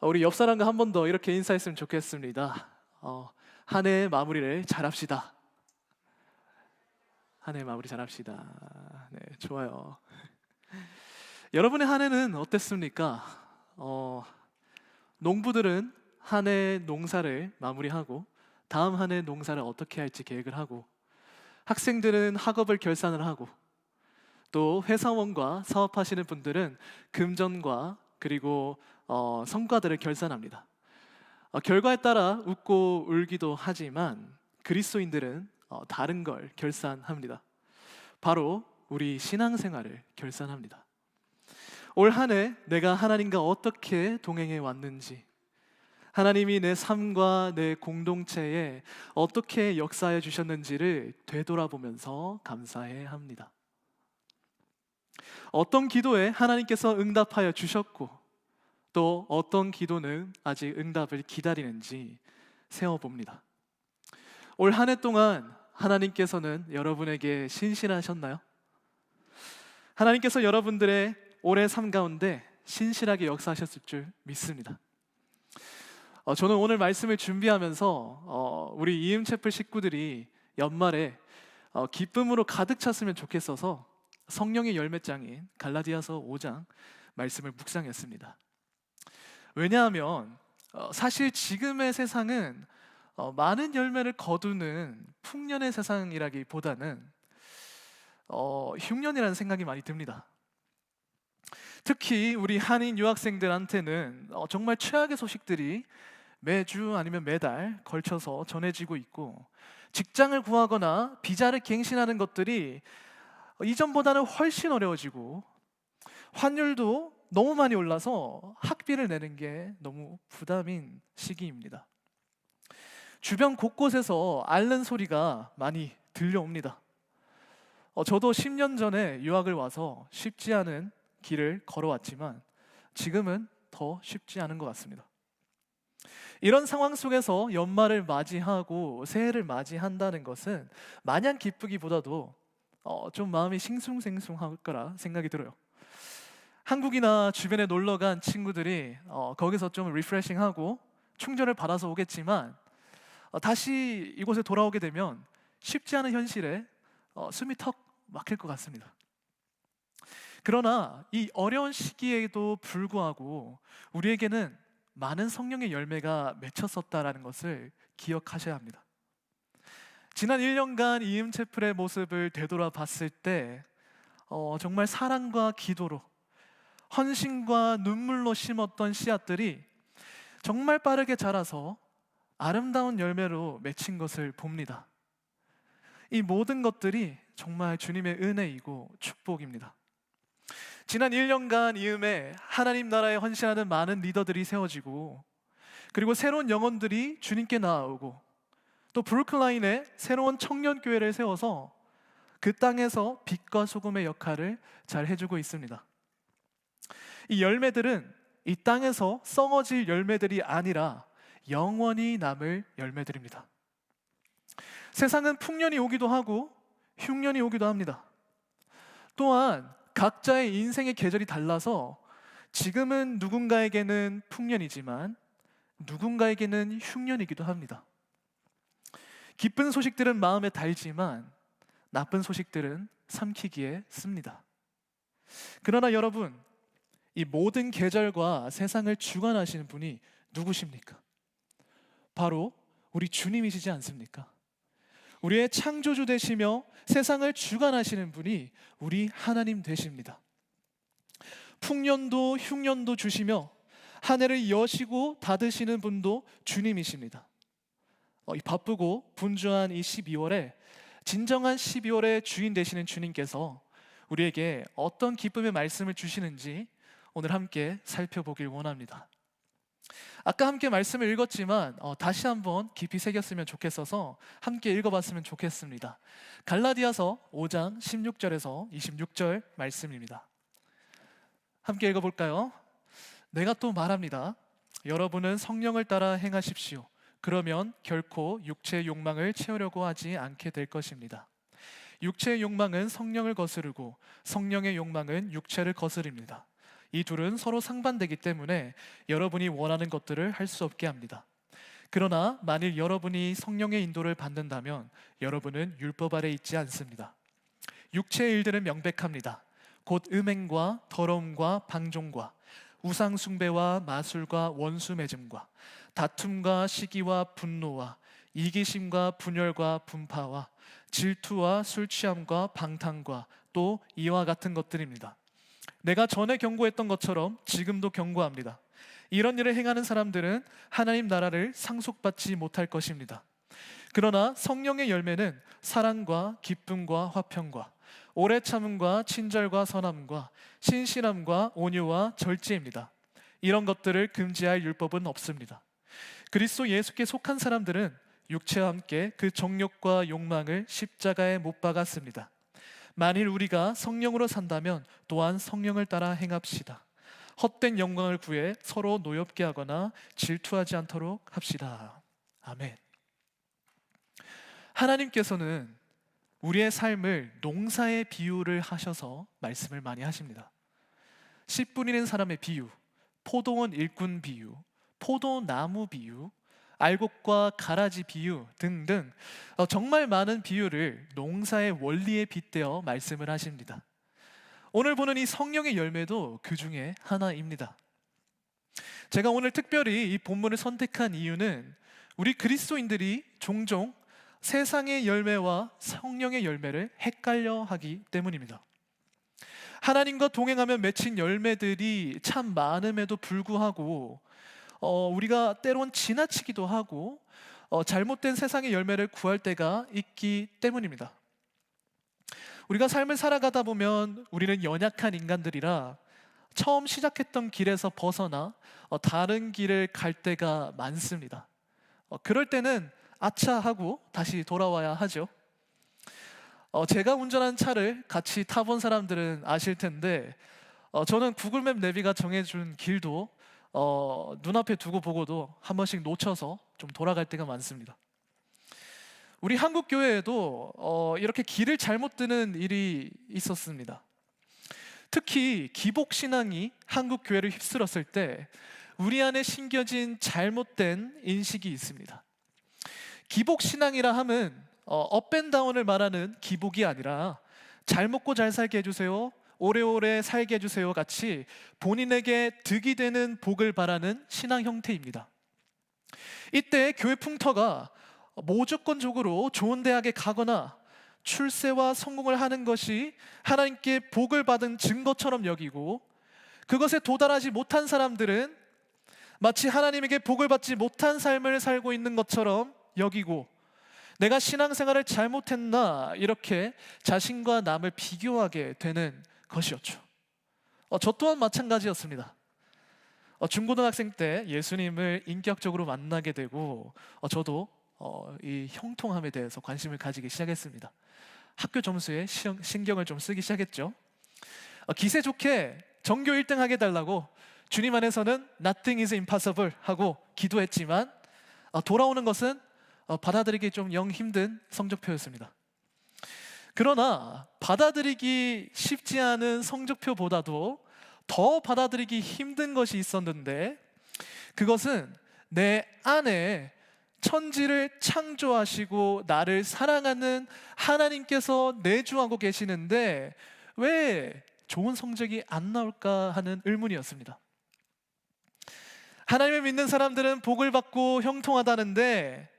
우리 옆 사람과 한 번 더 이렇게 인사했으면 좋겠습니다. 한 해의 마무리를 잘합시다. 한 해 마무리 잘합시다. 네, 좋아요. 여러분의 한 해는 어땠습니까? 농부들은 한 해 농사를 마무리하고 다음 한 해 농사를 어떻게 할지 계획을 하고, 학생들은 학업을 결산을 하고, 또 회사원과 사업하시는 분들은 금전과 그리고 성과들을 결산합니다. 결과에 따라 웃고 울기도 하지만 그리스도인들은 다른 걸 결산합니다. 바로 우리 신앙생활을 결산합니다. 올 한 해 내가 하나님과 어떻게 동행해 왔는지, 하나님이 내 삶과 내 공동체에 어떻게 역사해 주셨는지를 되돌아보면서 감사해야 합니다. 어떤 기도에 하나님께서 응답하여 주셨고, 또 어떤 기도는 아직 응답을 기다리는지 세어봅니다. 올 한 해 동안 하나님께서는 여러분에게 신실하셨나요? 하나님께서 여러분들의 올해 삶 가운데 신실하게 역사하셨을 줄 믿습니다. 저는 오늘 말씀을 준비하면서 우리 이음채플 식구들이 연말에 기쁨으로 가득 찼으면 좋겠어서 성령의 열매장인 갈라디아서 5장 말씀을 묵상했습니다. 왜냐하면 사실 지금의 세상은 많은 열매를 거두는 풍년의 세상이라기보다는 흉년이라는 생각이 많이 듭니다. 특히 우리 한인 유학생들한테는 정말 최악의 소식들이 매주 아니면 매달 걸쳐서 전해지고 있고, 직장을 구하거나 비자를 갱신하는 것들이 이전보다는 훨씬 어려워지고, 환율도 너무 많이 올라서 학비를 내는 게 너무 부담인 시기입니다. 주변 곳곳에서 앓는 소리가 많이 들려옵니다. 저도 10년 전에 유학을 와서 쉽지 않은 길을 걸어왔지만 지금은 더 쉽지 않은 것 같습니다. 이런 상황 속에서 연말을 맞이하고 새해를 맞이한다는 것은 마냥 기쁘기보다도 좀 마음이 싱숭생숭할 거라 생각이 들어요. 한국이나 주변에 놀러 간 친구들이 거기서 좀 리프레싱하고 충전을 받아서 오겠지만 다시 이곳에 돌아오게 되면 쉽지 않은 현실에 숨이 턱 막힐 것 같습니다. 그러나 이 어려운 시기에도 불구하고 우리에게는 많은 성령의 열매가 맺혔었다라는 것을 기억하셔야 합니다. 지난 1년간 이음채플의 모습을 되돌아 봤을 때 정말 사랑과 기도로, 헌신과 눈물로 심었던 씨앗들이 정말 빠르게 자라서 아름다운 열매로 맺힌 것을 봅니다. 이 모든 것들이 정말 주님의 은혜이고 축복입니다. 지난 1년간 이음에 하나님 나라에 헌신하는 많은 리더들이 세워지고, 그리고 새로운 영혼들이 주님께 나아오고, 또 브루클라인에 새로운 청년교회를 세워서 그 땅에서 빛과 소금의 역할을 잘 해주고 있습니다. 이 열매들은 이 땅에서 썩어질 열매들이 아니라 영원히 남을 열매들입니다. 세상은 풍년이 오기도 하고 흉년이 오기도 합니다. 또한 각자의 인생의 계절이 달라서 지금은 누군가에게는 풍년이지만 누군가에게는 흉년이기도 합니다. 기쁜 소식들은 마음에 달지만 나쁜 소식들은 삼키기에 씁니다. 그러나 여러분, 이 모든 계절과 세상을 주관하시는 분이 누구십니까? 바로 우리 주님이시지 않습니까? 우리의 창조주 되시며 세상을 주관하시는 분이 우리 하나님 되십니다. 풍년도 흉년도 주시며 한 해를 여시고 닫으시는 분도 주님이십니다. 이 바쁘고 분주한 이 12월에 진정한 12월의 주인 되시는 주님께서 우리에게 어떤 기쁨의 말씀을 주시는지 오늘 함께 살펴보길 원합니다. 아까 함께 말씀을 읽었지만 다시 한번 깊이 새겼으면 좋겠어서 함께 읽어봤으면 좋겠습니다. 갈라디아서 5장 16절에서 26절 말씀입니다. 함께 읽어볼까요? 내가 또 말합니다. 여러분은 성령을 따라 행하십시오. 그러면 결코 육체의 욕망을 채우려고 하지 않게 될 것입니다. 육체의 욕망은 성령을 거스르고 성령의 욕망은 육체를 거스릅니다. 이 둘은 서로 상반되기 때문에 여러분이 원하는 것들을 할 수 없게 합니다. 그러나 만일 여러분이 성령의 인도를 받는다면 여러분은 율법 아래 있지 않습니다. 육체의 일들은 명백합니다. 곧 음행과 더러움과 방종과 우상 숭배와 마술과 원수 맺음과 다툼과 시기와 분노와 이기심과 분열과 분파와 질투와 술 취함과 방탕과 또 이와 같은 것들입니다. 내가 전에 경고했던 것처럼 지금도 경고합니다. 이런 일을 행하는 사람들은 하나님 나라를 상속받지 못할 것입니다. 그러나 성령의 열매는 사랑과 기쁨과 화평과 오래 참음과 친절과 선함과 신실함과 온유와 절제입니다. 이런 것들을 금지할 율법은 없습니다. 그리스도 예수께 속한 사람들은 육체와 함께 그 정욕과 욕망을 십자가에 못 박았습니다. 만일 우리가 성령으로 산다면 또한 성령을 따라 행합시다. 헛된 영광을 구해 서로 노엽게 하거나 질투하지 않도록 합시다. 아멘. 하나님께서는 우리의 삶을 농사의 비유를 하셔서 말씀을 많이 하십니다. 씨 뿌리는 사람의 비유, 포도원 일꾼 비유, 포도나무 비유, 알곡과 가라지 비유 등등 정말 많은 비유를 농사의 원리에 빗대어 말씀을 하십니다. 오늘 보는 이 성령의 열매도 그 중에 하나입니다. 제가 오늘 특별히 이 본문을 선택한 이유는 우리 그리스도인들이 종종 세상의 열매와 성령의 열매를 헷갈려 하기 때문입니다. 하나님과 동행하며 맺힌 열매들이 참 많음에도 불구하고 우리가 때론 지나치기도 하고 잘못된 세상의 열매를 구할 때가 있기 때문입니다. 우리가 삶을 살아가다 보면 우리는 연약한 인간들이라 처음 시작했던 길에서 벗어나 다른 길을 갈 때가 많습니다. 그럴 때는 아차 하고 다시 돌아와야 하죠. 제가 운전한 차를 같이 타본 사람들은 아실 텐데 저는 구글맵 내비가 정해준 길도 눈앞에 두고 보고도 한 번씩 놓쳐서 좀 돌아갈 때가 많습니다. 우리 한국 교회에도 이렇게 길을 잘못 드는 일이 있었습니다. 특히 기복 신앙이 한국 교회를 휩쓸었을 때 우리 안에 심겨진 잘못된 인식이 있습니다. 기복 신앙이라 함은 업앤다운을 말하는 기복이 아니라 잘 먹고 잘 살게 해주세요, 오래오래 살게 해주세요 같이 본인에게 득이 되는 복을 바라는 신앙 형태입니다. 이때 교회 풍토가 무조건적으로 좋은 대학에 가거나 출세와 성공을 하는 것이 하나님께 복을 받은 증거처럼 여기고, 그것에 도달하지 못한 사람들은 마치 하나님에게 복을 받지 못한 삶을 살고 있는 것처럼 여기고, 내가 신앙생활을 잘못했나 이렇게 자신과 남을 비교하게 되는 것이었죠. 저 또한 마찬가지였습니다. 중고등학생 때 예수님을 인격적으로 만나게 되고 저도 이 형통함에 대해서 관심을 가지기 시작했습니다. 학교 점수에 신경을 좀 쓰기 시작했죠. 기세 좋게 전교 1등 하게 달라고 주님 안에서는 Nothing is impossible 하고 기도했지만 돌아오는 것은 받아들이기 좀 영 힘든 성적표였습니다. 그러나 받아들이기 쉽지 않은 성적표보다도 더 받아들이기 힘든 것이 있었는데, 그것은 내 안에 천지를 창조하시고 나를 사랑하는 하나님께서 내주하고 계시는데 왜 좋은 성적이 안 나올까 하는 의문이었습니다. 하나님을 믿는 사람들은 복을 받고 형통하다는데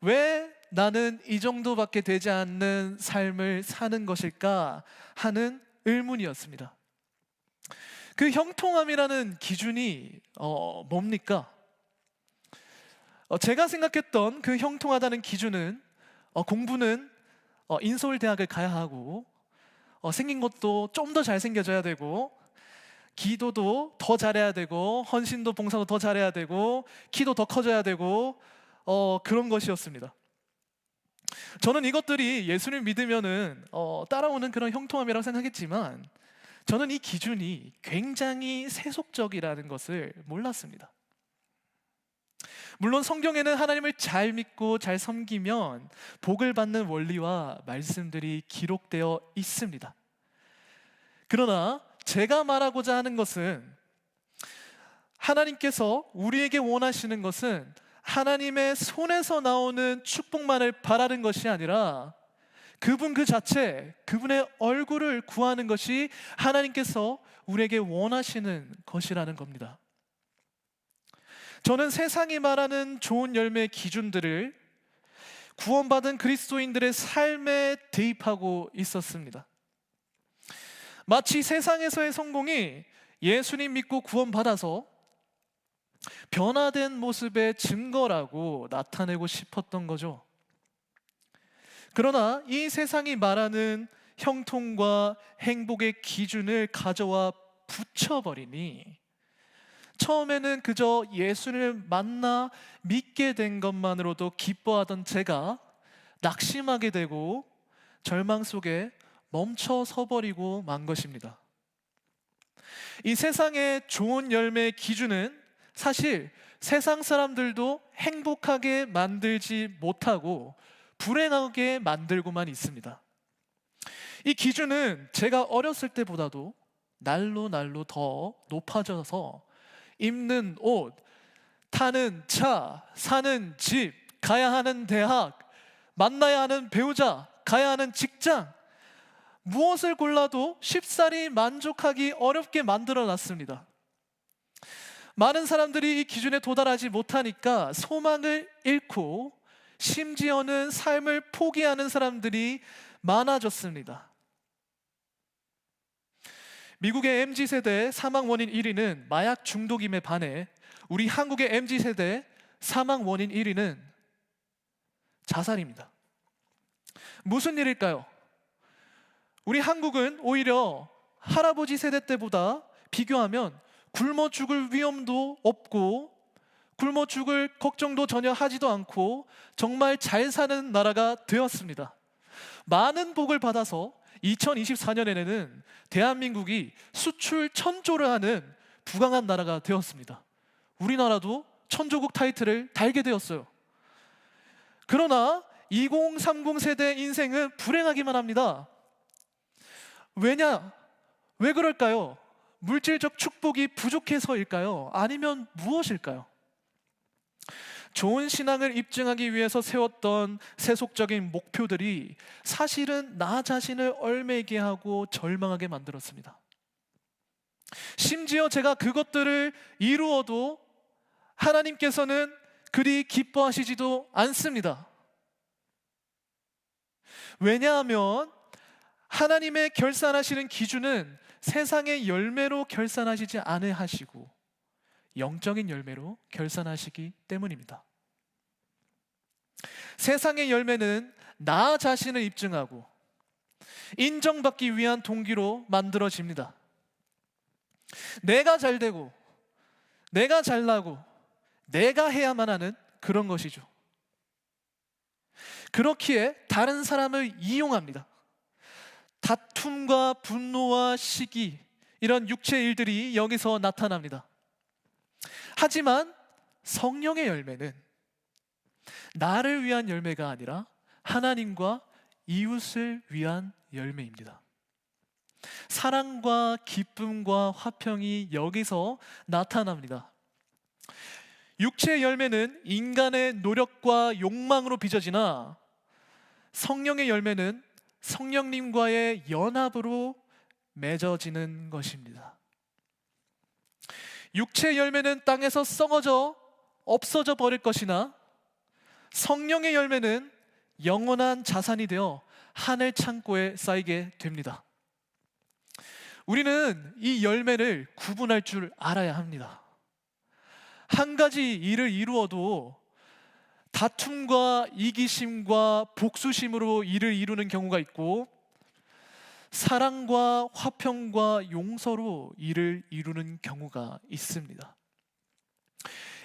왜 나는 이 정도밖에 되지 않는 삶을 사는 것일까 하는 의문이었습니다. 그 형통함이라는 기준이 뭡니까? 제가 생각했던 그 형통하다는 기준은 공부는 인서울대학을 가야 하고 생긴 것도 좀 더 잘생겨져야 되고 기도도 더 잘해야 되고 헌신도 봉사도 더 잘해야 되고 키도 더 커져야 되고 그런 것이었습니다. 저는 이것들이 예수를 믿으면은 따라오는 그런 형통함이라고 생각했지만 저는 이 기준이 굉장히 세속적이라는 것을 몰랐습니다. 물론 성경에는 하나님을 잘 믿고 잘 섬기면 복을 받는 원리와 말씀들이 기록되어 있습니다. 그러나 제가 말하고자 하는 것은, 하나님께서 우리에게 원하시는 것은 하나님의 손에서 나오는 축복만을 바라는 것이 아니라 그분 그 자체, 그분의 얼굴을 구하는 것이 하나님께서 우리에게 원하시는 것이라는 겁니다. 저는 세상이 말하는 좋은 열매의 기준들을 구원받은 그리스도인들의 삶에 대입하고 있었습니다. 마치 세상에서의 성공이 예수님 믿고 구원받아서 변화된 모습의 증거라고 나타내고 싶었던 거죠. 그러나 이 세상이 말하는 형통과 행복의 기준을 가져와 붙여버리니 처음에는 그저 예수를 만나 믿게 된 것만으로도 기뻐하던 제가 낙심하게 되고 절망 속에 멈춰 서버리고 만 것입니다. 이 세상의 좋은 열매의 기준은 사실 세상 사람들도 행복하게 만들지 못하고 불행하게 만들고만 있습니다. 이 기준은 제가 어렸을 때보다도 날로 날로 더 높아져서 입는 옷, 타는 차, 사는 집, 가야 하는 대학, 만나야 하는 배우자, 가야 하는 직장, 무엇을 골라도 쉽사리 만족하기 어렵게 만들어 놨습니다. 많은 사람들이 이 기준에 도달하지 못하니까 소망을 잃고 심지어는 삶을 포기하는 사람들이 많아졌습니다. 미국의 MZ세대 사망 원인 1위는 마약 중독임에 반해 우리 한국의 MZ세대 사망 원인 1위는 자살입니다. 무슨 일일까요? 우리 한국은 오히려 할아버지 세대 때보다 비교하면 굶어 죽을 위험도 없고 굶어 죽을 걱정도 전혀 하지도 않고 정말 잘 사는 나라가 되었습니다. 많은 복을 받아서 2024년에는 대한민국이 수출 1000조를 하는 부강한 나라가 되었습니다. 우리나라도 천조국 타이틀을 달게 되었어요. 그러나 2030 세대 인생은 불행하기만 합니다. 왜 그럴까요? 물질적 축복이 부족해서일까요? 아니면 무엇일까요? 좋은 신앙을 입증하기 위해서 세웠던 세속적인 목표들이 사실은 나 자신을 얼매게 하고 절망하게 만들었습니다. 심지어 제가 그것들을 이루어도 하나님께서는 그리 기뻐하시지도 않습니다. 왜냐하면 하나님의 결산하시는 기준은 세상의 열매로 결산하시지 않으시고 영적인 열매로 결산하시기 때문입니다. 세상의 열매는 나 자신을 입증하고 인정받기 위한 동기로 만들어집니다. 내가 잘 되고 내가 잘나고 내가 해야만 하는 그런 것이죠. 그렇기에 다른 사람을 이용합니다. 다툼과 분노와 시기, 이런 육체의 일들이 여기서 나타납니다. 하지만 성령의 열매는 나를 위한 열매가 아니라 하나님과 이웃을 위한 열매입니다. 사랑과 기쁨과 화평이 여기서 나타납니다. 육체의 열매는 인간의 노력과 욕망으로 빚어지나 성령의 열매는 성령님과의 연합으로 맺어지는 것입니다. 육체의 열매는 땅에서 썩어져 없어져 버릴 것이나 성령의 열매는 영원한 자산이 되어 하늘 창고에 쌓이게 됩니다. 우리는 이 열매를 구분할 줄 알아야 합니다. 한 가지 일을 이루어도 다툼과 이기심과 복수심으로 일을 이루는 경우가 있고 사랑과 화평과 용서로 일을 이루는 경우가 있습니다.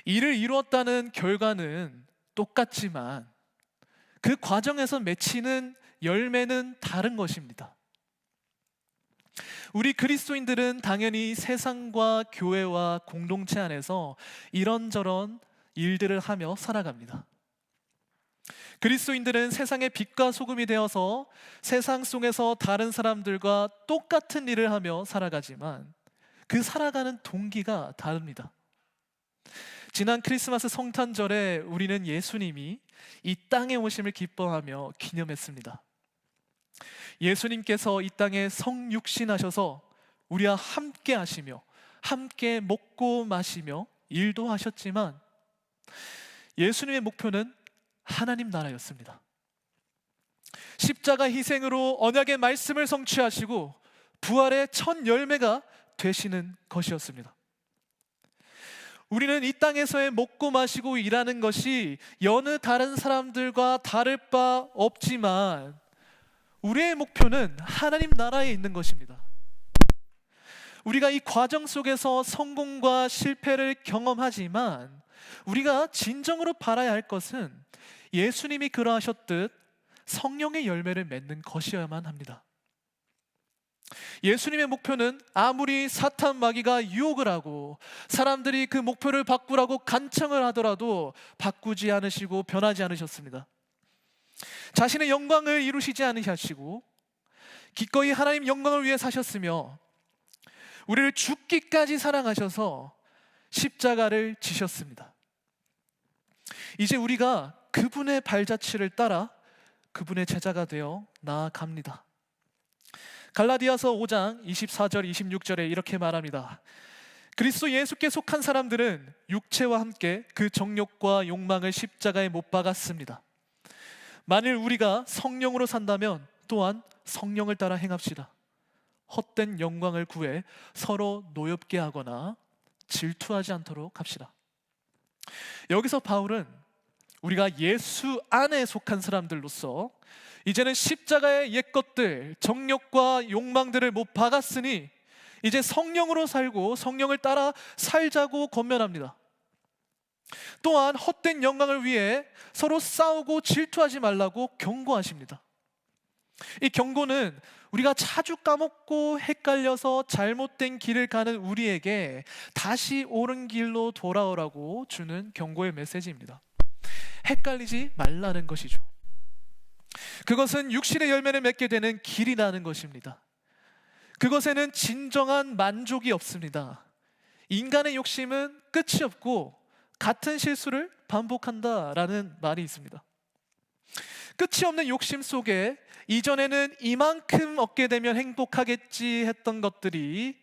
일을 이루었다는 결과는 똑같지만 그 과정에서 맺히는 열매는 다른 것입니다. 우리 그리스도인들은 당연히 세상과 교회와 공동체 안에서 이런저런 일들을 하며 살아갑니다. 그리스도인들은 세상의 빛과 소금이 되어서 세상 속에서 다른 사람들과 똑같은 일을 하며 살아가지만 그 살아가는 동기가 다릅니다. 지난 크리스마스 성탄절에 우리는 예수님이 이 땅에 오심을 기뻐하며 기념했습니다. 예수님께서 이 땅에 성육신하셔서 우리와 함께 하시며 함께 먹고 마시며 일도 하셨지만 예수님의 목표는 하나님 나라였습니다. 십자가 희생으로 언약의 말씀을 성취하시고 부활의 첫 열매가 되시는 것이었습니다. 우리는 이 땅에서의 먹고 마시고 일하는 것이 여느 다른 사람들과 다를 바 없지만 우리의 목표는 하나님 나라에 있는 것입니다. 우리가 이 과정 속에서 성공과 실패를 경험하지만 우리가 진정으로 바라야 할 것은 예수님이 그러하셨듯 성령의 열매를 맺는 것이어야만 합니다. 예수님의 목표는 아무리 사탄 마귀가 유혹을 하고 사람들이 그 목표를 바꾸라고 간청을 하더라도 바꾸지 않으시고 변하지 않으셨습니다. 자신의 영광을 이루시지 않으시고 기꺼이 하나님 영광을 위해 사셨으며 우리를 죽기까지 사랑하셔서 십자가를 지셨습니다. 이제 우리가 그분의 발자취를 따라 그분의 제자가 되어 나아갑니다. 갈라디아서 5장 24절 26절에 이렇게 말합니다. 그리스도 예수께 속한 사람들은 육체와 함께 그 정욕과 욕망을 십자가에 못 박았습니다. 만일 우리가 성령으로 산다면 또한 성령을 따라 행합시다. 헛된 영광을 구해 서로 노엽게 하거나 질투하지 않도록 합시다. 여기서 바울은 우리가 예수 안에 속한 사람들로서 이제는 십자가의 옛것들, 정욕과 욕망들을 못 박았으니 이제 성령으로 살고 성령을 따라 살자고 권면합니다. 또한 헛된 영광을 위해 서로 싸우고 질투하지 말라고 경고하십니다. 이 경고는 우리가 자주 까먹고 헷갈려서 잘못된 길을 가는 우리에게 다시 옳은 길로 돌아오라고 주는 경고의 메시지입니다. 헷갈리지 말라는 것이죠. 그것은 육신의 열매를 맺게 되는 길이라는 것입니다. 그것에는 진정한 만족이 없습니다. 인간의 욕심은 끝이 없고 같은 실수를 반복한다라는 말이 있습니다. 끝이 없는 욕심 속에 이전에는 이만큼 얻게 되면 행복하겠지 했던 것들이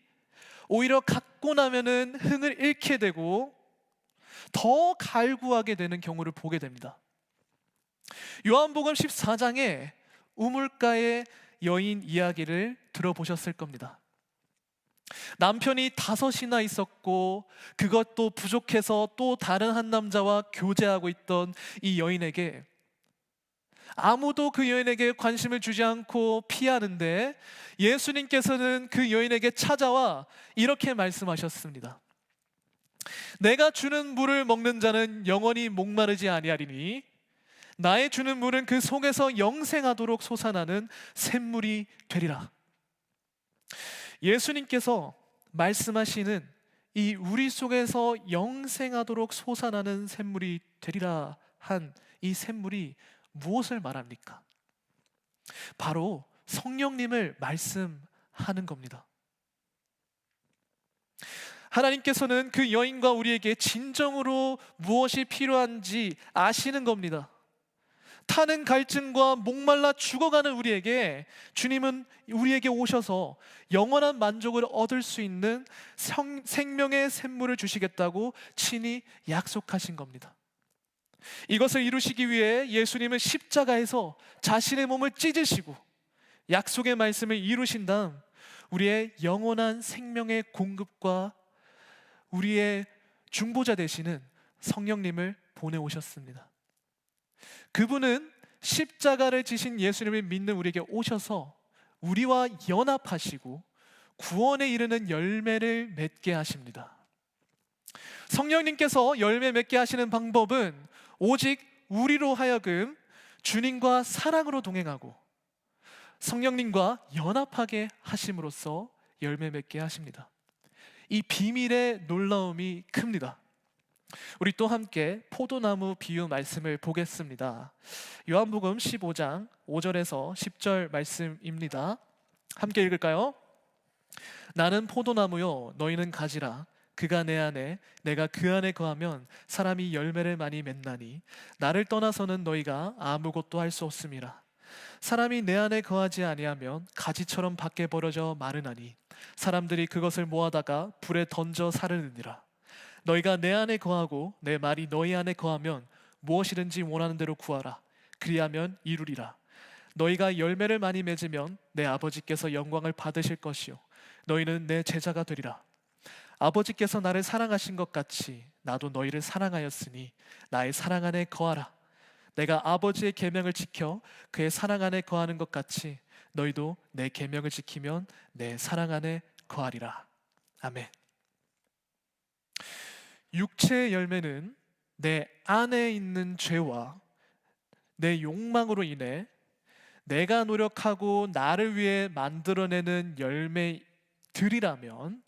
오히려 갖고 나면은 흥을 잃게 되고 더 갈구하게 되는 경우를 보게 됩니다. 요한복음 14장에 우물가의 여인 이야기를 들어보셨을 겁니다. 남편이 5이나 있었고 그것도 부족해서 또 다른 한 남자와 교제하고 있던 이 여인에게 아무도 그 여인에게 관심을 주지 않고 피하는데 예수님께서는 그 여인에게 찾아와 이렇게 말씀하셨습니다. 내가 주는 물을 먹는 자는 영원히 목마르지 아니하리니 나의 주는 물은 그 속에서 영생하도록 솟아나는 샘물이 되리라. 예수님께서 말씀하시는 이 우리 속에서 영생하도록 솟아나는 샘물이 되리라 한 이 샘물이 무엇을 말합니까? 바로 성령님을 말씀하는 겁니다. 하나님께서는 그 여인과 우리에게 진정으로 무엇이 필요한지 아시는 겁니다. 타는 갈증과 목말라 죽어가는 우리에게 주님은 우리에게 오셔서 영원한 만족을 얻을 수 있는 생명의 샘물을 주시겠다고 친히 약속하신 겁니다. 이것을 이루시기 위해 예수님은 십자가에서 자신의 몸을 찢으시고 약속의 말씀을 이루신 다음 우리의 영원한 생명의 공급과 우리의 중보자 되시는 성령님을 보내오셨습니다. 그분은 십자가를 지신 예수님을 믿는 우리에게 오셔서 우리와 연합하시고 구원에 이르는 열매를 맺게 하십니다. 성령님께서 열매 맺게 하시는 방법은 오직 우리로 하여금 주님과 사랑으로 동행하고 성령님과 연합하게 하심으로써 열매 맺게 하십니다. 이 비밀의 놀라움이 큽니다. 우리 또 함께 포도나무 비유 말씀을 보겠습니다. 요한복음 15장 5절에서 10절 말씀입니다. 함께 읽을까요? 나는 포도나무요 너희는 가지라. 그가 내 안에 내가 그 안에 거하면 사람이 열매를 많이 맺나니 나를 떠나서는 너희가 아무것도 할 수 없음이라. 사람이 내 안에 거하지 아니하면 가지처럼 밖에 버려져 마르나니 사람들이 그것을 모아다가 불에 던져 사르느니라. 너희가 내 안에 거하고 내 말이 너희 안에 거하면 무엇이든지 원하는 대로 구하라. 그리하면 이루리라. 너희가 열매를 많이 맺으면 내 아버지께서 영광을 받으실 것이요 너희는 내 제자가 되리라. 아버지께서 나를 사랑하신 것 같이 나도 너희를 사랑하였으니 나의 사랑 안에 거하라. 내가 아버지의 계명을 지켜 그의 사랑 안에 거하는 것 같이 너희도 내 계명을 지키면 내 사랑 안에 거하리라. 아멘. 육체의 열매는 내 안에 있는 죄와 내 욕망으로 인해 내가 노력하고 나를 위해 만들어내는 열매들이라면,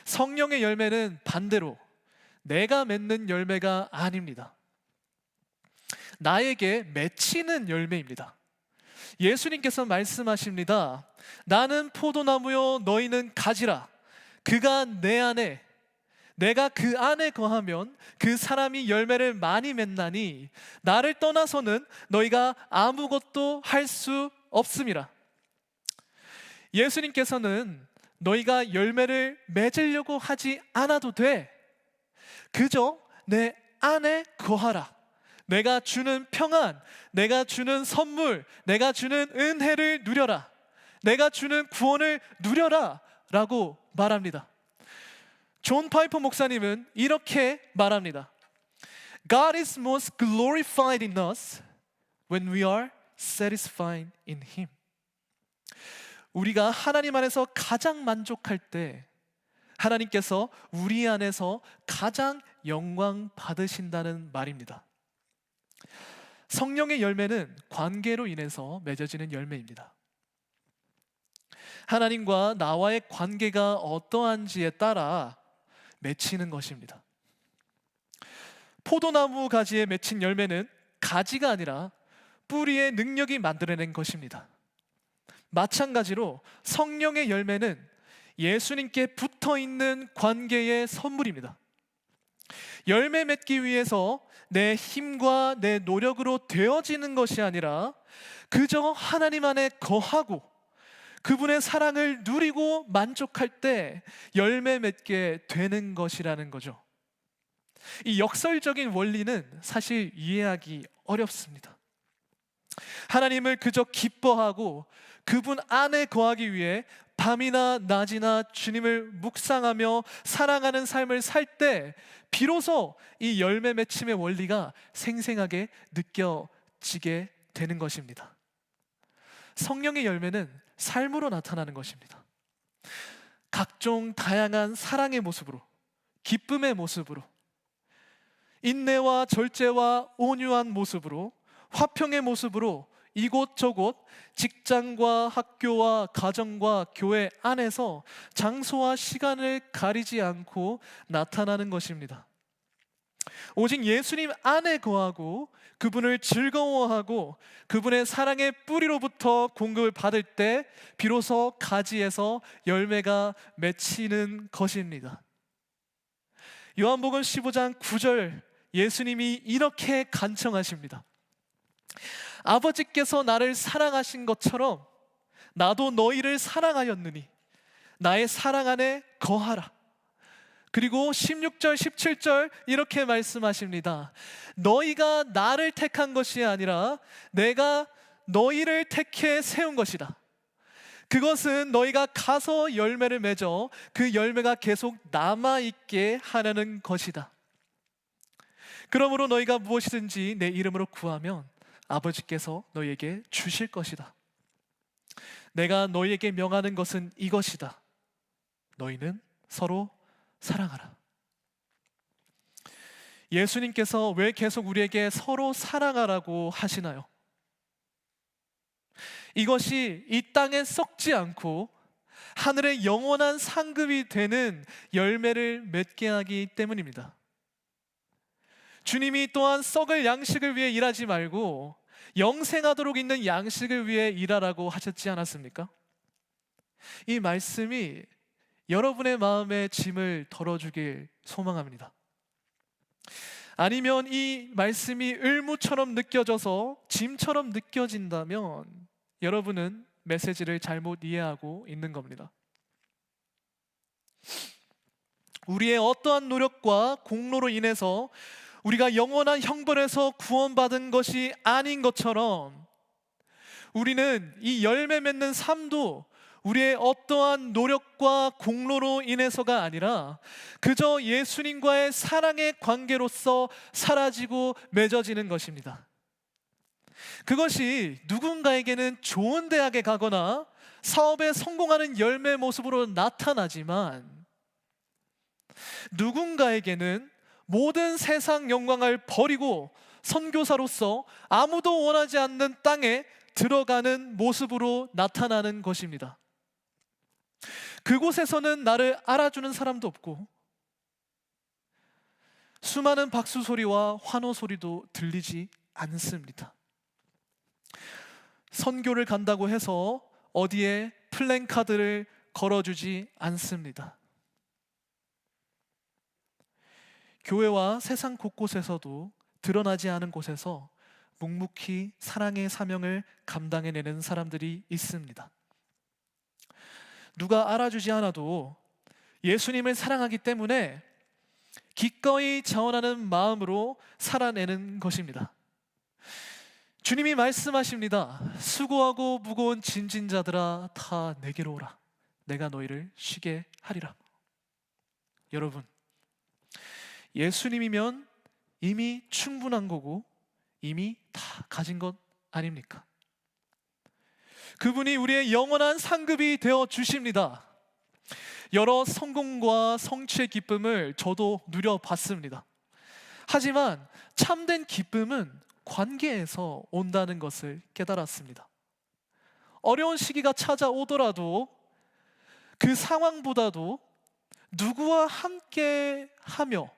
성령의 열매는 반대로 내가 맺는 열매가 아닙니다. 나에게 맺히는 열매입니다. 예수님께서 말씀하십니다. 나는 포도나무요 너희는 가지라. 그가 내 안에 내가 그 안에 거하면 그 사람이 열매를 많이 맺나니 나를 떠나서는 너희가 아무것도 할 수 없음이라. 예수님께서는 너희가 열매를 맺으려고 하지 않아도 돼. 그저 내 안에 거하라. 내가 주는 평안, 내가 주는 선물, 내가 주는 은혜를 누려라. 내가 주는 구원을 누려라 라고 말합니다. 존 파이퍼 목사님은 이렇게 말합니다. God is most glorified in us when we are satisfied in Him. 우리가 하나님 안에서 가장 만족할 때 하나님께서 우리 안에서 가장 영광 받으신다는 말입니다. 성령의 열매는 관계로 인해서 맺어지는 열매입니다. 하나님과 나와의 관계가 어떠한지에 따라 맺히는 것입니다. 포도나무 가지에 맺힌 열매는 가지가 아니라 뿌리의 능력이 만들어낸 것입니다. 마찬가지로 성령의 열매는 예수님께 붙어있는 관계의 선물입니다. 열매 맺기 위해서 내 힘과 내 노력으로 되어지는 것이 아니라 그저 하나님 안에 거하고 그분의 사랑을 누리고 만족할 때 열매 맺게 되는 것이라는 거죠. 이 역설적인 원리는 사실 이해하기 어렵습니다. 하나님을 그저 기뻐하고 그분 안에 거하기 위해 밤이나 낮이나 주님을 묵상하며 사랑하는 삶을 살 때 비로소 이 열매 맺힘의 원리가 생생하게 느껴지게 되는 것입니다. 성령의 열매는 삶으로 나타나는 것입니다. 각종 다양한 사랑의 모습으로, 기쁨의 모습으로, 인내와 절제와 온유한 모습으로, 화평의 모습으로 이곳저곳 직장과 학교와 가정과 교회 안에서 장소와 시간을 가리지 않고 나타나는 것입니다. 오직 예수님 안에 거하고 그분을 즐거워하고 그분의 사랑의 뿌리로부터 공급을 받을 때 비로소 가지에서 열매가 맺히는 것입니다. 요한복음 15장 9절 예수님이 이렇게 간청하십니다. 아버지께서 나를 사랑하신 것처럼 나도 너희를 사랑하였느니 나의 사랑 안에 거하라. 그리고 16절 17절 이렇게 말씀하십니다. 너희가 나를 택한 것이 아니라 내가 너희를 택해 세운 것이다. 그것은 너희가 가서 열매를 맺어 그 열매가 계속 남아있게 하려는 것이다. 그러므로 너희가 무엇이든지 내 이름으로 구하면 아버지께서 너희에게 주실 것이다. 내가 너희에게 명하는 것은 이것이다. 너희는 서로 사랑하라. 예수님께서 왜 계속 우리에게 서로 사랑하라고 하시나요? 이것이 이 땅에 썩지 않고 하늘의 영원한 상급이 되는 열매를 맺게 하기 때문입니다. 주님이 또한 썩을 양식을 위해 일하지 말고 영생하도록 있는 양식을 위해 일하라고 하셨지 않았습니까? 이 말씀이 여러분의 마음의 짐을 덜어주길 소망합니다. 아니면 이 말씀이 의무처럼 느껴져서 짐처럼 느껴진다면 여러분은 메시지를 잘못 이해하고 있는 겁니다. 우리의 어떠한 노력과 공로로 인해서 우리가 영원한 형벌에서 구원받은 것이 아닌 것처럼 우리는 이 열매 맺는 삶도 우리의 어떠한 노력과 공로로 인해서가 아니라 그저 예수님과의 사랑의 관계로서 사라지고 맺어지는 것입니다. 그것이 누군가에게는 좋은 대학에 가거나 사업에 성공하는 열매 모습으로 나타나지만 누군가에게는 모든 세상 영광을 버리고 선교사로서 아무도 원하지 않는 땅에 들어가는 모습으로 나타나는 것입니다. 그곳에서는 나를 알아주는 사람도 없고 수많은 박수 소리와 환호 소리도 들리지 않습니다. 선교를 간다고 해서 어디에 플랜카드를 걸어주지 않습니다. 교회와 세상 곳곳에서도 드러나지 않은 곳에서 묵묵히 사랑의 사명을 감당해내는 사람들이 있습니다. 누가 알아주지 않아도 예수님을 사랑하기 때문에 기꺼이 자원하는 마음으로 살아내는 것입니다. 주님이 말씀하십니다. 수고하고 무거운 짐진 자들아 다 내게로 오라. 내가 너희를 쉬게 하리라. 여러분, 예수님이면 이미 충분한 거고 이미 다 가진 것 아닙니까? 그분이 우리의 영원한 상급이 되어 주십니다. 여러 성공과 성취의 기쁨을 저도 누려봤습니다. 하지만 참된 기쁨은 관계에서 온다는 것을 깨달았습니다. 어려운 시기가 찾아오더라도 그 상황보다도 누구와 함께 하며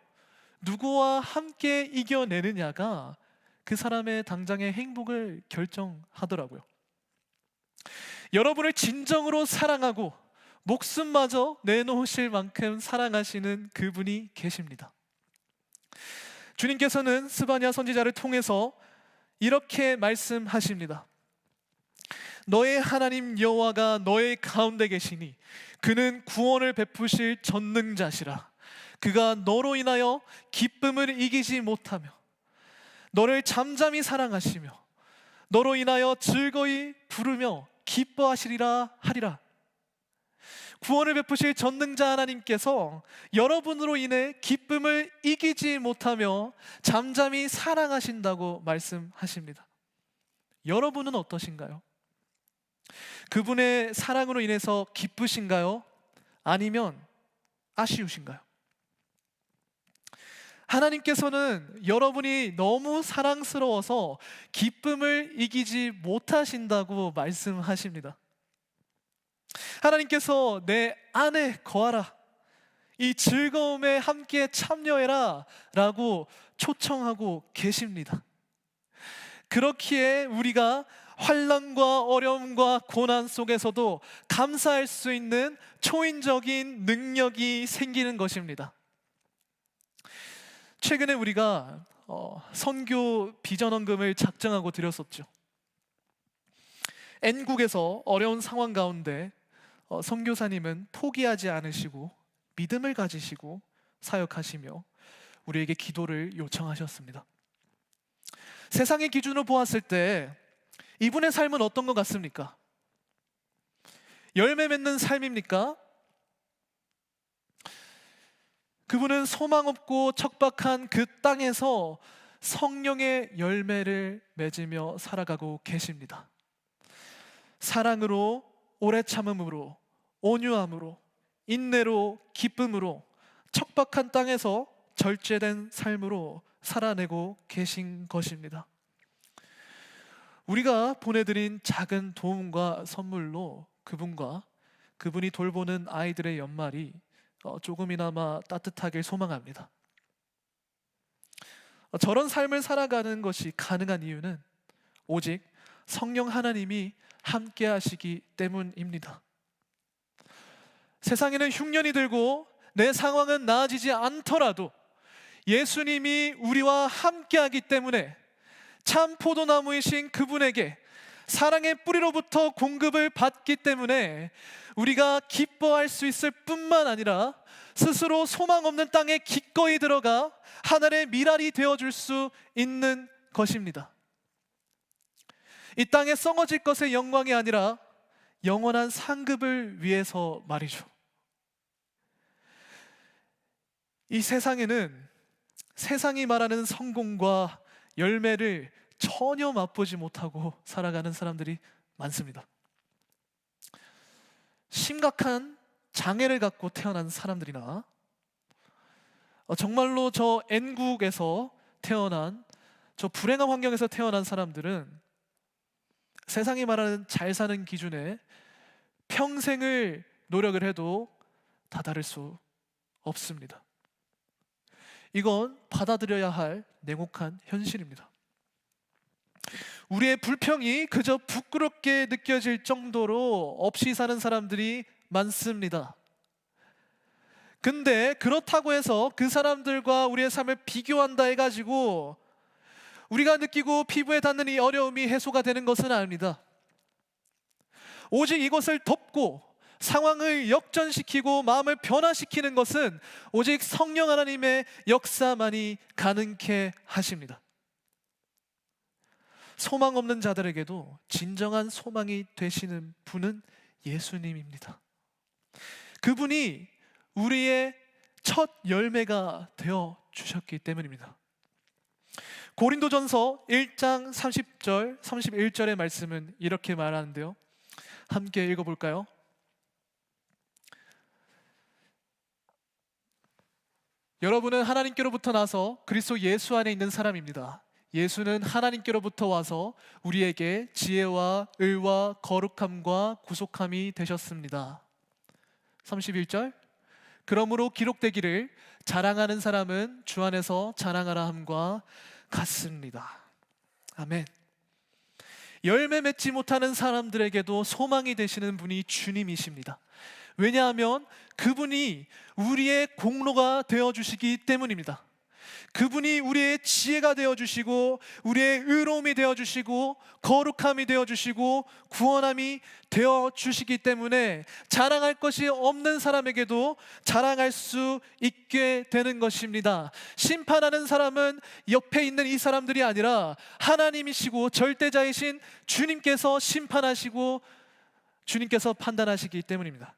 누구와 함께 이겨내느냐가 그 사람의 당장의 행복을 결정하더라고요. 여러분을 진정으로 사랑하고 목숨마저 내놓으실 만큼 사랑하시는 그분이 계십니다. 주님께서는 스바냐 선지자를 통해서 이렇게 말씀하십니다. 너의 하나님 여호와가 너의 가운데 계시니 그는 구원을 베푸실 전능자시라. 그가 너로 인하여 기쁨을 이기지 못하며 너를 잠잠히 사랑하시며 너로 인하여 즐거이 부르며 기뻐하시리라 하리라. 구원을 베푸실 전능자 하나님께서 여러분으로 인해 기쁨을 이기지 못하며 잠잠히 사랑하신다고 말씀하십니다. 여러분은 어떠신가요? 그분의 사랑으로 인해서 기쁘신가요? 아니면 아쉬우신가요? 하나님께서는 여러분이 너무 사랑스러워서 기쁨을 이기지 못하신다고 말씀하십니다. 하나님께서 내 안에 거하라, 이 즐거움에 함께 참여해라 라고 초청하고 계십니다. 그렇기에 우리가 환난과 어려움과 고난 속에서도 감사할 수 있는 초인적인 능력이 생기는 것입니다. 최근에 우리가 선교 비전헌금을 작정하고 드렸었죠. N국에서 어려운 상황 가운데 선교사님은 포기하지 않으시고 믿음을 가지시고 사역하시며 우리에게 기도를 요청하셨습니다. 세상의 기준으로 보았을 때 이분의 삶은 어떤 것 같습니까? 열매 맺는 삶입니까? 그분은 소망 없고 척박한 그 땅에서 성령의 열매를 맺으며 살아가고 계십니다. 사랑으로, 오래 참음으로, 온유함으로, 인내로, 기쁨으로 척박한 땅에서 절제된 삶으로 살아내고 계신 것입니다. 우리가 보내드린 작은 도움과 선물로 그분과 그분이 돌보는 아이들의 연말이 조금이나마 따뜻하길 소망합니다. 저런 삶을 살아가는 것이 가능한 이유는 오직 성령 하나님이 함께 하시기 때문입니다. 세상에는 흉년이 들고 내 상황은 나아지지 않더라도 예수님이 우리와 함께 하기 때문에 참 포도나무이신 그분에게 사랑의 뿌리로부터 공급을 받기 때문에 우리가 기뻐할 수 있을 뿐만 아니라 스스로 소망 없는 땅에 기꺼이 들어가 하늘의 미랄이 되어줄 수 있는 것입니다. 이 땅에 썩어질 것의 영광이 아니라 영원한 상급을 위해서 말이죠. 이 세상에는 세상이 말하는 성공과 열매를 전혀 맛보지 못하고 살아가는 사람들이 많습니다. 심각한 장애를 갖고 태어난 사람들이나 정말로 저 N국에서 태어난 저 불행한 환경에서 태어난 사람들은 세상이 말하는 잘 사는 기준에 평생을 노력을 해도 다다를 수 없습니다. 이건 받아들여야 할 냉혹한 현실입니다. 우리의 불평이 그저 부끄럽게 느껴질 정도로 없이 사는 사람들이 많습니다. 근데 그렇다고 해서 그 사람들과 우리의 삶을 비교한다 해가지고 우리가 느끼고 피부에 닿는 이 어려움이 해소가 되는 것은 아닙니다. 오직 이것을 덮고 상황을 역전시키고 마음을 변화시키는 것은 오직 성령 하나님의 역사만이 가능케 하십니다. 소망 없는 자들에게도 진정한 소망이 되시는 분은 예수님입니다. 그분이 우리의 첫 열매가 되어 주셨기 때문입니다. 고린도전서 1장 30절, 31절의 말씀은 이렇게 말하는데요. 함께 읽어볼까요? 여러분은 하나님께로부터 나서 그리스도 예수 안에 있는 사람입니다. 예수는 하나님께로부터 와서 우리에게 지혜와 의와 거룩함과 구속함이 되셨습니다. 31절, 그러므로 기록되기를 자랑하는 사람은 주 안에서 자랑하라 함과 같습니다. 아멘. 열매 맺지 못하는 사람들에게도 소망이 되시는 분이 주님이십니다. 왜냐하면 그분이 우리의 공로가 되어주시기 때문입니다. 그분이 우리의 지혜가 되어주시고 우리의 의로움이 되어주시고 거룩함이 되어주시고 구원함이 되어주시기 때문에 자랑할 것이 없는 사람에게도 자랑할 수 있게 되는 것입니다. 심판하는 사람은 옆에 있는 이 사람들이 아니라 하나님이시고 절대자이신 주님께서 심판하시고 주님께서 판단하시기 때문입니다.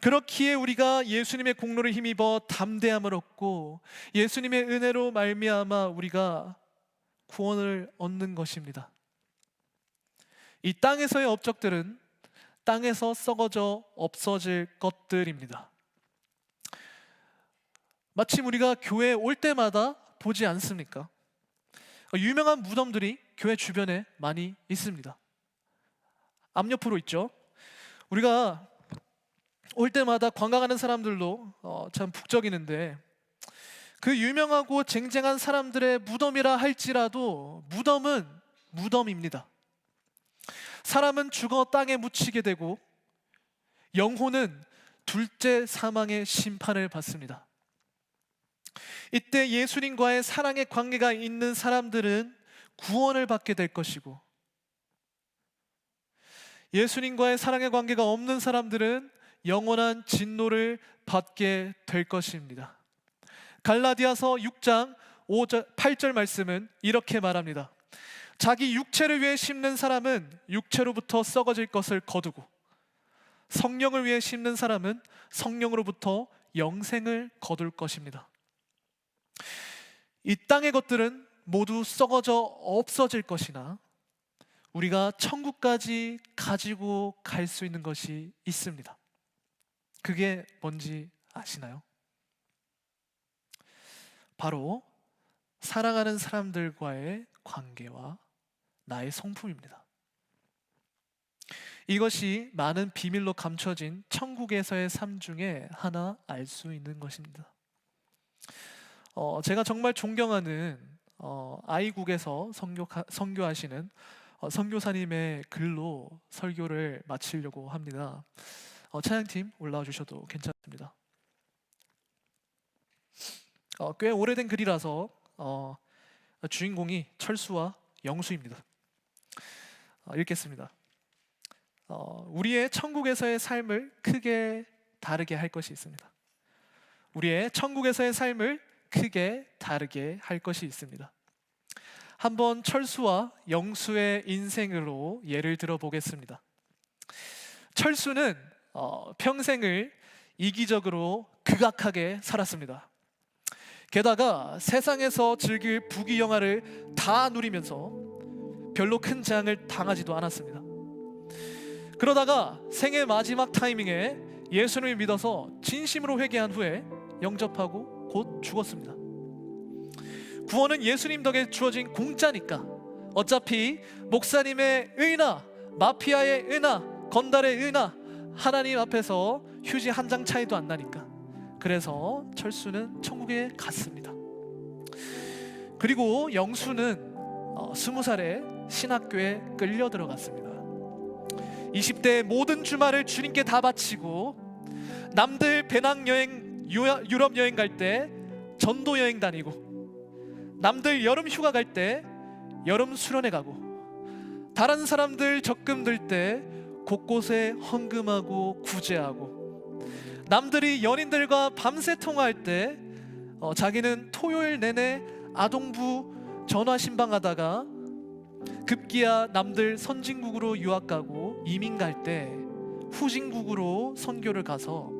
그렇기에 우리가 예수님의 공로를 힘입어 담대함을 얻고 예수님의 은혜로 말미암아 우리가 구원을 얻는 것입니다. 이 땅에서의 업적들은 땅에서 썩어져 없어질 것들입니다. 마침 우리가 교회에 올 때마다 보지 않습니까? 유명한 무덤들이 교회 주변에 많이 있습니다. 앞옆으로 있죠. 우리가 올 때마다 관광하는 사람들도 참 북적이는데 그 유명하고 쟁쟁한 사람들의 무덤이라 할지라도 무덤은 무덤입니다. 사람은 죽어 땅에 묻히게 되고 영혼은 둘째 사망의 심판을 받습니다. 이때 예수님과의 사랑의 관계가 있는 사람들은 구원을 받게 될 것이고 예수님과의 사랑의 관계가 없는 사람들은 영원한 진노를 받게 될 것입니다. 갈라디아서 6장 8절 말씀은 이렇게 말합니다. 자기 육체를 위해 심는 사람은 육체로부터 썩어질 것을 거두고 성령을 위해 심는 사람은 성령으로부터 영생을 거둘 것입니다. 이 땅의 것들은 모두 썩어져 없어질 것이나 우리가 천국까지 가지고 갈 수 있는 것이 있습니다. 그게 뭔지 아시나요? 바로 사랑하는 사람들과의 관계와 나의 성품입니다. 이것이 많은 비밀로 감춰진 천국에서의 삶 중에 하나 알 수 있는 것입니다. 제가 정말 존경하는 아이국에서 선교하시는 선교사님의 글로 설교를 마치려고 합니다. 찬양팀 올라와 주셔도 괜찮습니다. 꽤 오래된 글이라서 주인공이 철수와 영수입니다. 읽겠습니다. 우리의 천국에서의 삶을 크게 다르게 할 것이 있습니다. 우리의 천국에서의 삶을 크게 다르게 할 것이 있습니다. 한번 철수와 영수의 인생으로 예를 들어 보겠습니다. 철수는 평생을 이기적으로 극악하게 살았습니다. 게다가 세상에서 즐길 부귀영화를 다 누리면서 별로 큰 재앙을 당하지도 않았습니다. 그러다가 생애 마지막 타이밍에 예수님을 믿어서 진심으로 회개한 후에 영접하고 곧 죽었습니다. 구원은 예수님 덕에 주어진 공짜니까 어차피 목사님의 의나 마피아의 의나 건달의 의나 하나님 앞에서 휴지 한 장 차이도 안 나니까, 그래서 철수는 천국에 갔습니다. 그리고 영수는 20살에 신학교에 끌려 들어갔습니다. 20대 모든 주말을 주님께 다 바치고 남들 배낭여행 유럽 여행 갈 때 전도 여행 다니고, 남들 여름 휴가 갈 때 여름 수련회 가고, 다른 사람들 적금 들 때 곳곳에 헌금하고 구제하고, 남들이 연인들과 밤새 통화할 때 자기는 토요일 내내 아동부 전화 신방하다가 급기야 남들 선진국으로 유학 가고 이민 갈 때 후진국으로 선교를 가서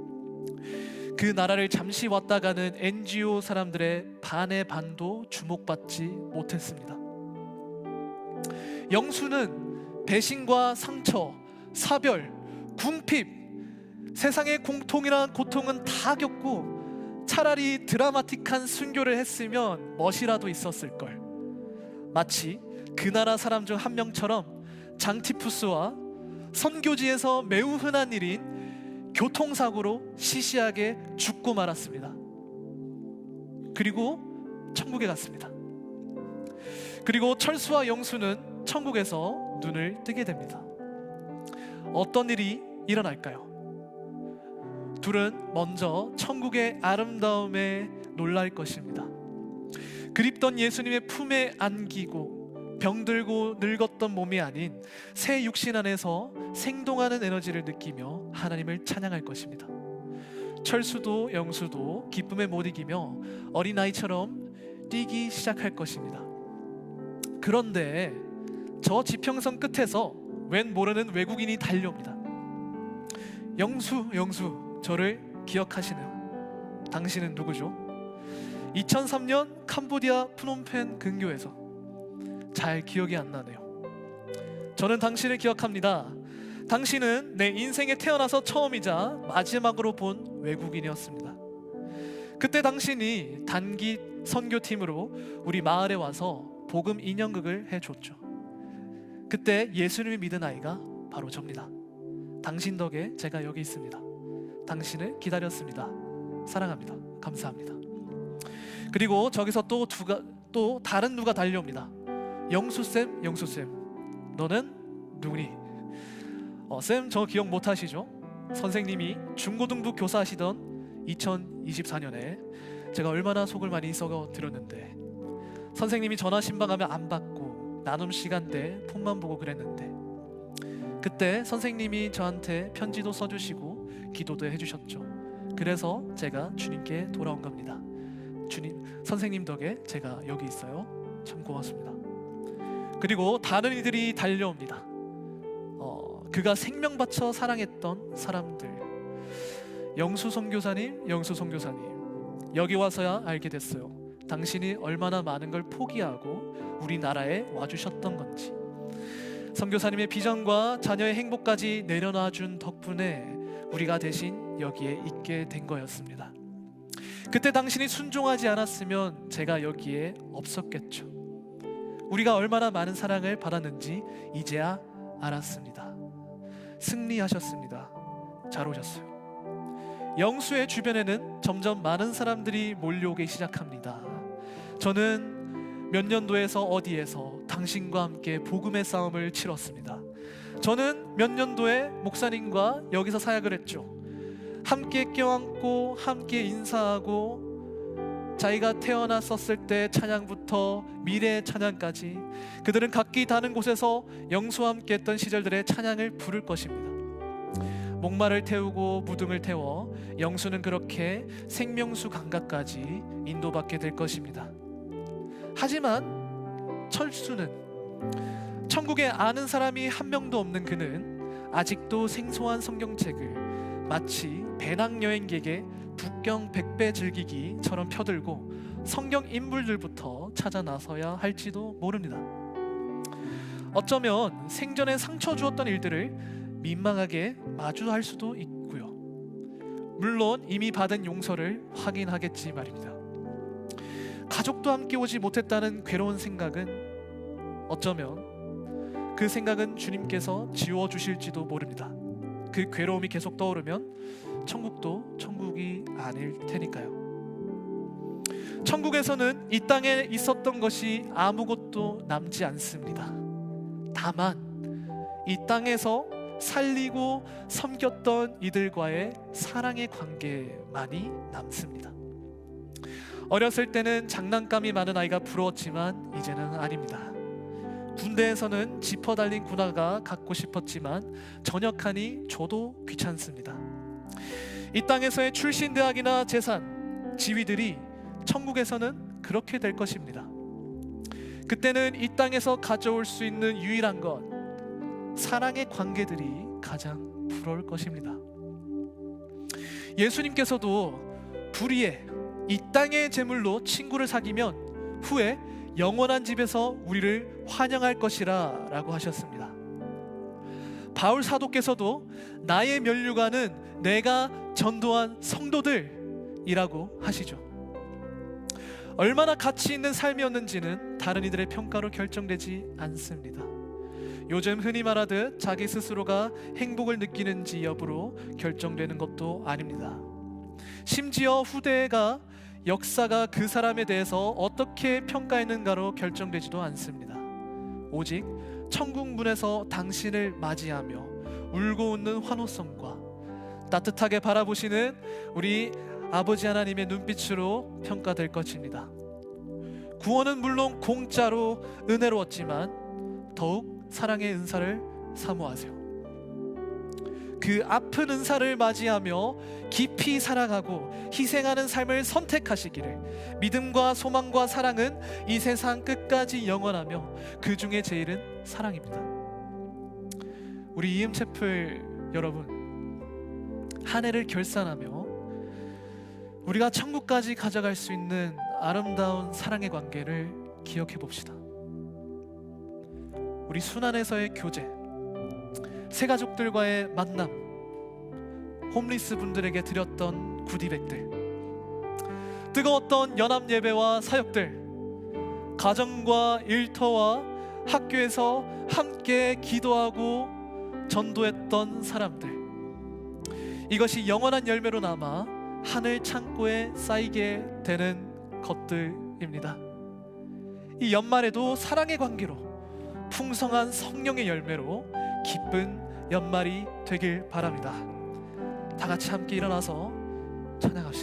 그 나라를 잠시 왔다 가는 NGO 사람들의 반의 반도 주목받지 못했습니다. 영수는 배신과 상처, 사별, 궁핍, 세상의 공통이란 고통은 다 겪고 차라리 드라마틱한 순교를 했으면 멋이라도 있었을걸. 마치 그 나라 사람 중 한 명처럼 장티푸스와 선교지에서 매우 흔한 일인 교통사고로 시시하게 죽고 말았습니다. 그리고 천국에 갔습니다. 그리고 철수와 영수는 천국에서 눈을 뜨게 됩니다. 어떤 일이 일어날까요? 둘은 먼저 천국의 아름다움에 놀랄 것입니다. 그립던 예수님의 품에 안기고 병들고 늙었던 몸이 아닌 새 육신 안에서 생동하는 에너지를 느끼며 하나님을 찬양할 것입니다. 철수도 영수도 기쁨에 못 이기며 어린아이처럼 뛰기 시작할 것입니다. 그런데 저 지평선 끝에서 웬 모르는 외국인이 달려옵니다. 영수, 저를 기억하시나요? 당신은 누구죠? 2003년 캄보디아 프놈펜 근교에서. 잘 기억이 안 나네요. 저는 당신을 기억합니다. 당신은 내 인생에 태어나서 처음이자 마지막으로 본 외국인이었습니다. 그때 당신이 단기 선교팀으로 우리 마을에 와서 복음 인연극을 해줬죠. 그때 예수님을 믿은 아이가 바로 접니다. 당신 덕에 제가 여기 있습니다. 당신을 기다렸습니다. 사랑합니다. 감사합니다. 그리고 저기서 또 다른 누가 달려옵니다. 영수쌤, 너는 누구니? 쌤, 저 기억 못 하시죠? 선생님이 중고등부 교사하시던 2024년에 제가 얼마나 속을 많이 썩어 드렸는데, 선생님이 전화 신방하면 안 받고 나눔 시간 때 폰만 보고 그랬는데, 그때 선생님이 저한테 편지도 써주시고 기도도 해주셨죠. 그래서 제가 주님께 돌아온 겁니다. 주님, 선생님 덕에 제가 여기 있어요. 참 고맙습니다. 그리고 다른 이들이 달려옵니다. 그가 생명 바쳐 사랑했던 사람들. 영수 선교사님, 여기 와서야 알게 됐어요. 당신이 얼마나 많은 걸 포기하고 우리나라에 와주셨던 건지. 선교사님의 비전과 자녀의 행복까지 내려놔 준 덕분에 우리가 대신 여기에 있게 된 거였습니다. 그때 당신이 순종하지 않았으면 제가 여기에 없었겠죠. 우리가 얼마나 많은 사랑을 받았는지 이제야 알았습니다. 승리하셨습니다. 잘 오셨어요. 영수의 주변에는 점점 많은 사람들이 몰려오기 시작합니다. 저는 몇 년도에서 어디에서 당신과 함께 복음의 싸움을 치렀습니다. 저는 몇 년도에 목사님과 여기서 사역을 했죠. 함께 껴안고 함께 인사하고 자기가 태어났었을 때 찬양부터 미래의 찬양까지 그들은 각기 다른 곳에서 영수와 함께 했던 시절들의 찬양을 부를 것입니다. 목마를 태우고 무등을 태워 영수는 그렇게 생명수 강가까지 인도받게 될 것입니다. 하지만 철수는, 천국에 아는 사람이 한 명도 없는 그는 아직도 생소한 성경책을 마치 배낭여행객의 북경 백배 즐기기처럼 펴들고 성경 인물들부터 찾아 나서야 할지도 모릅니다. 어쩌면 생전에 상처 주었던 일들을 민망하게 마주할 수도 있고요. 물론 이미 받은 용서를 확인하겠지 말입니다. 가족도 함께 오지 못했다는 괴로운 생각은 어쩌면 그 생각은 주님께서 지워주실지도 모릅니다. 그 괴로움이 계속 떠오르면 천국도 천국이 아닐 테니까요. 천국에서는 이 땅에 있었던 것이 아무것도 남지 않습니다. 다만 이 땅에서 살리고 섬겼던 이들과의 사랑의 관계만이 남습니다. 어렸을 때는 장난감이 많은 아이가 부러웠지만 이제는 아닙니다. 군대에서는 지퍼 달린 군화가 갖고 싶었지만 전역하니 저도 귀찮습니다. 이 땅에서의 출신 대학이나 재산, 지위들이 천국에서는 그렇게 될 것입니다. 그때는 이 땅에서 가져올 수 있는 유일한 것, 사랑의 관계들이 가장 부러울 것입니다. 예수님께서도 불의의 이 땅의 재물로 친구를 사귀면 후에 영원한 집에서 우리를 환영할 것이라 라고 하셨습니다. 바울 사도께서도 나의 면류관은 내가 전도한 성도들이라고 하시죠. 얼마나 가치 있는 삶이었는지는 다른 이들의 평가로 결정되지 않습니다. 요즘 흔히 말하듯 자기 스스로가 행복을 느끼는지 여부로 결정되는 것도 아닙니다. 심지어 후대가 역사가 그 사람에 대해서 어떻게 평가했는가로 결정되지도 않습니다. 오직 천국 문에서 당신을 맞이하며 울고 웃는 환호성과 따뜻하게 바라보시는 우리 아버지 하나님의 눈빛으로 평가될 것입니다. 구원은 물론 공짜로 은혜로웠지만 더욱 사랑의 은사를 사모하세요. 그 아픈 은사를 맞이하며 깊이 사랑하고 희생하는 삶을 선택하시기를. 믿음과 소망과 사랑은 이 세상 끝까지 영원하며 그 중에 제일은 사랑입니다. 우리 이음채플 여러분, 한 해를 결산하며 우리가 천국까지 가져갈 수 있는 아름다운 사랑의 관계를 기억해 봅시다. 우리 순환에서의 교제, 새가족들과의 만남, 홈리스 분들에게 드렸던 구디백들, 뜨거웠던 연합 예배와 사역들, 가정과 일터와 학교에서 함께 기도하고 전도했던 사람들, 이것이 영원한 열매로 남아 하늘 창고에 쌓이게 되는 것들입니다. 이 연말에도 사랑의 관계로 풍성한 성령의 열매로 기쁜 연말이 되길 바랍니다. 다 같이 함께 일어나서 찬양합시다.